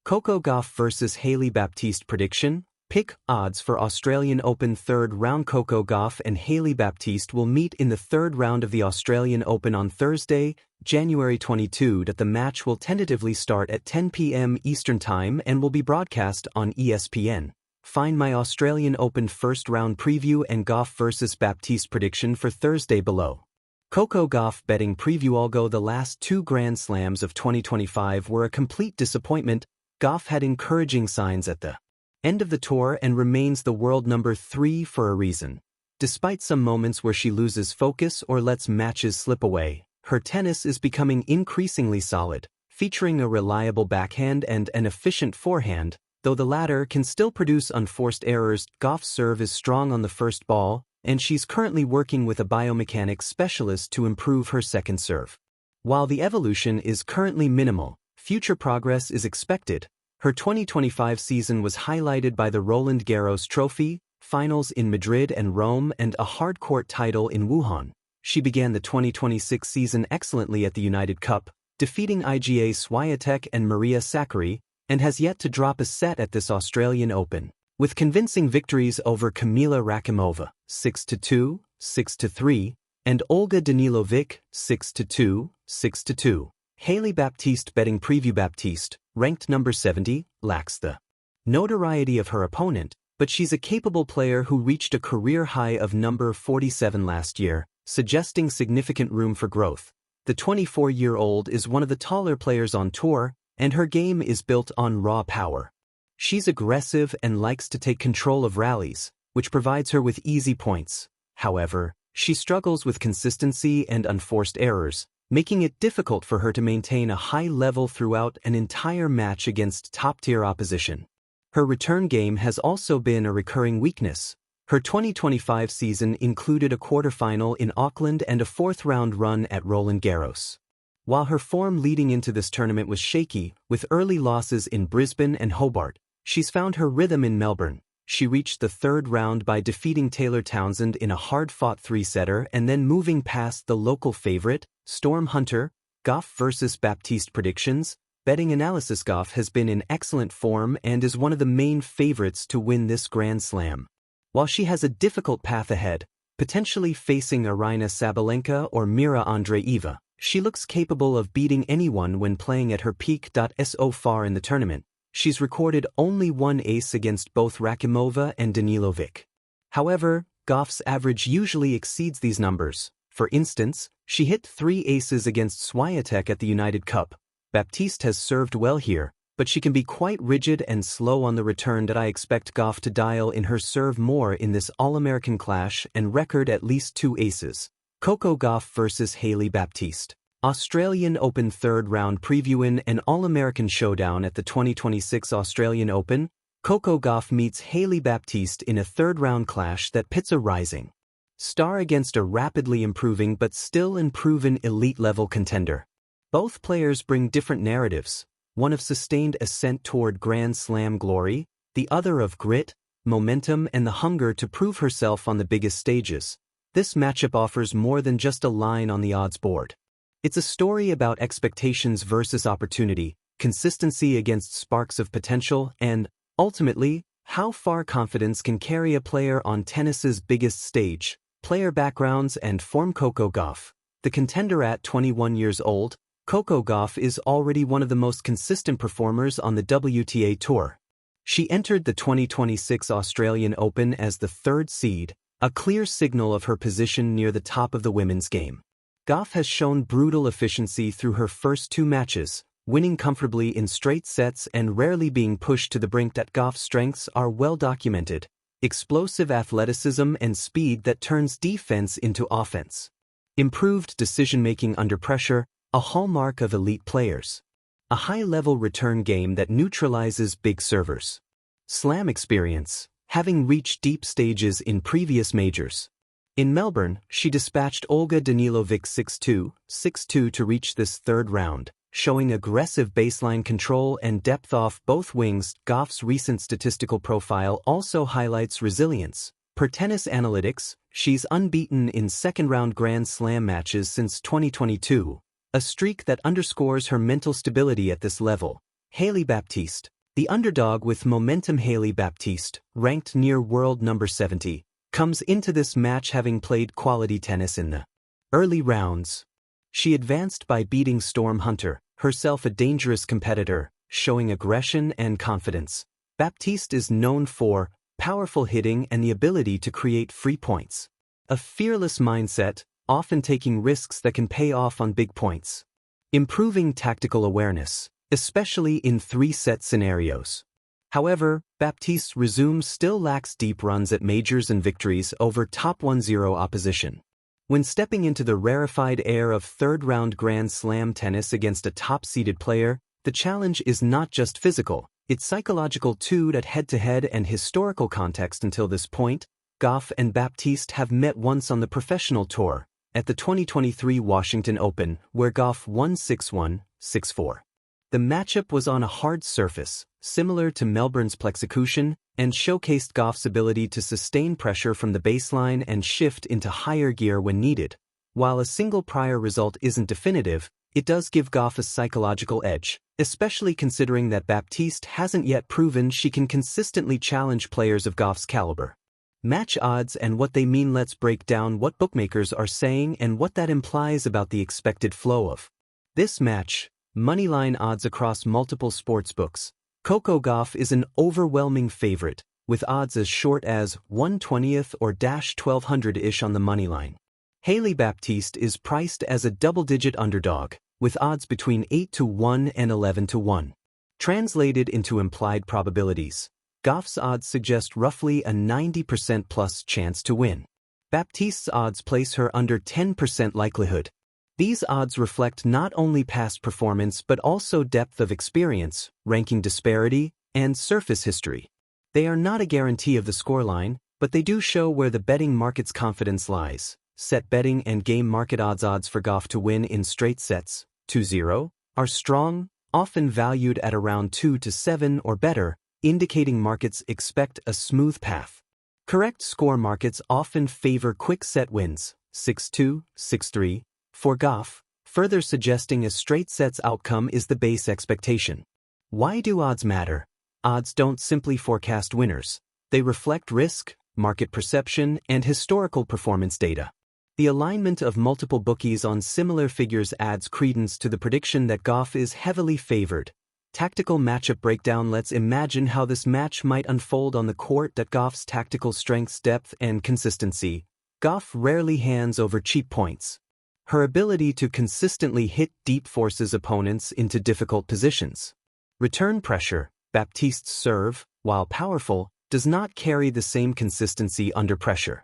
Coco Gauff vs Hailey Baptiste prediction. Pick odds for Australian Open third round. Coco Gauff and Hailey Baptiste will meet in the third round of the Australian Open on Thursday, January 22. The match will tentatively start at 10 p.m. Eastern Time and will be broadcast on ESPN. Find my Australian Open first round preview and Gauff vs Baptiste prediction for Thursday below. Coco Gauff betting preview. Although the last two Grand Slams of 2025 were a complete disappointment, Gauff had encouraging signs at the end of the tour and remains the world number 3 for a reason. Despite some moments where she loses focus or lets matches slip away, her tennis is becoming increasingly solid, featuring a reliable backhand and an efficient forehand, though the latter can still produce unforced errors. Gauff's serve is strong on the first ball, and she's currently working with a biomechanics specialist to improve her second serve. While the evolution is currently minimal, future progress is expected. Her 2025 season was highlighted by the Roland Garros Trophy, finals in Madrid and Rome, and a hardcourt title in Wuhan. She began the 2026 season excellently at the United Cup, defeating Iga Swiatek and Maria Sakkari, and has yet to drop a set at this Australian Open, with convincing victories over Kamila Rakimova 6-2, 6-3, and Olga Danilovic 6-2, 6-2. Hailey Baptiste betting preview. Baptiste, ranked number 70, lacks the notoriety of her opponent, but she's a capable player who reached a career high of number 47 last year, suggesting significant room for growth. The 24-year-old is one of the taller players on tour, and her game is built on raw power. She's aggressive and likes to take control of rallies, which provides her with easy points. However, she struggles with consistency and unforced errors, making it difficult for her to maintain a high level throughout an entire match against top-tier opposition. Her return game has also been a recurring weakness. Her 2025 season included a quarterfinal in Auckland and a fourth-round run at Roland Garros. While her form leading into this tournament was shaky, with early losses in Brisbane and Hobart, she's found her rhythm in Melbourne. She reached the third round by defeating Taylor Townsend in a hard-fought three-setter and then moving past the local favorite, Storm Hunter. Gauff vs Baptiste predictions. Betting analysis. Gauff has been in excellent form and is one of the main favorites to win this Grand Slam. While she has a difficult path ahead, potentially facing Aryna Sabalenka or Mira Andreeva, she looks capable of beating anyone when playing at her peak. So far in the tournament, she's recorded only one ace against both Rakimova and Danilovic. However, Gauff's average usually exceeds these numbers. For instance, she hit 3 aces against Swiatek at the United Cup. Baptiste has served well here, but she can be quite rigid and slow on the return. I expect Gauff to dial in her serve more in this All-American clash and record at least 2 aces. Coco Gauff vs Hailey Baptiste. Australian Open third round preview. In an All-American showdown at the 2026 Australian Open, Coco Gauff meets Hailey Baptiste in a third-round clash that pits a rising star against a rapidly improving but still unproven elite-level contender. Both players bring different narratives, one of sustained ascent toward Grand Slam glory, the other of grit, momentum, and the hunger to prove herself on the biggest stages. This matchup offers more than just a line on the odds board. It's a story about expectations versus opportunity, consistency against sparks of potential, and, ultimately, how far confidence can carry a player on tennis's biggest stage. Player backgrounds and form. Coco Gauff. The contender at 21 years old, Coco Gauff is already one of the most consistent performers on the WTA Tour. She entered the 2026 Australian Open as the 3rd seed, a clear signal of her position near the top of the women's game. Gauff has shown brutal efficiency through her first 2 matches, winning comfortably in straight sets and rarely being pushed to the brink. Gauff's strengths are well documented: explosive athleticism and speed that turns defense into offense. Improved decision-making under pressure, a hallmark of elite players. A high-level return game that neutralizes big servers. Slam experience, having reached deep stages in previous majors. In Melbourne, she dispatched Olga Danilovic 6-2, 6-2 to reach this third round, showing aggressive baseline control and depth off both wings. Gauff's recent statistical profile also highlights resilience. Per Tennis Analytics, she's unbeaten in second-round Grand Slam matches since 2022, a streak that underscores her mental stability at this level. Hailey Baptiste. The underdog with momentum Hailey Baptiste, ranked near world number 70, comes into this match having played quality tennis in the early rounds. She advanced by beating Storm Hunter, herself a dangerous competitor, showing aggression and confidence. Baptiste is known for powerful hitting and the ability to create free points. A fearless mindset, often taking risks that can pay off on big points. Improving tactical awareness, especially in three-set scenarios. However, Baptiste's resume still lacks deep runs at majors and victories over top 1-0 opposition. When stepping into the rarefied air of third-round Grand Slam tennis against a top-seeded player, the challenge is not just physical, it's psychological too. At head-to-head and historical context. Until this point, Gauff and Baptiste have met once on the professional tour, at the 2023 Washington Open, where Gauff won 6-1, 6-4. The matchup was on a hard surface, similar to Melbourne's Plexecution, and showcased Gauff's ability to sustain pressure from the baseline and shift into higher gear when needed. While a single prior result isn't definitive, it does give Gauff a psychological edge, especially considering that Baptiste hasn't yet proven she can consistently challenge players of Gauff's caliber. Match odds and what they mean. Let's break down what bookmakers are saying and what that implies about the expected flow of this match. Moneyline odds across multiple sportsbooks. Coco Gauff is an overwhelming favorite, with odds as short as 1/20th or -1200-ish on the moneyline. Hailey Baptiste is priced as a double-digit underdog, with odds between 8-1 and 11-1. Translated into implied probabilities, Gauff's odds suggest roughly a 90% plus chance to win. Baptiste's odds place her under 10% likelihood. These odds reflect not only past performance but also depth of experience, ranking disparity, and surface history. They are not a guarantee of the scoreline, but they do show where the betting market's confidence lies. Set betting and game market odds for Gauff to win in straight sets, 2-0, are strong, often valued at around 2-7 or better, indicating markets expect a smooth path. Correct score markets often favor quick set wins, 6-2, 6-3, for Gauff, further suggesting a straight sets outcome is the base expectation. Why do odds matter? Odds don't simply forecast winners. They reflect risk, market perception, and historical performance data. The alignment of multiple bookies on similar figures adds credence to the prediction that Gauff is heavily favored. Tactical matchup breakdown. Let's imagine how this match might unfold on the court. Gauff's tactical strengths, depth, and consistency. Gauff rarely hands over cheap points. Her ability to consistently hit deep forces opponents into difficult positions. Return pressure. Baptiste's serve, while powerful, does not carry the same consistency under pressure.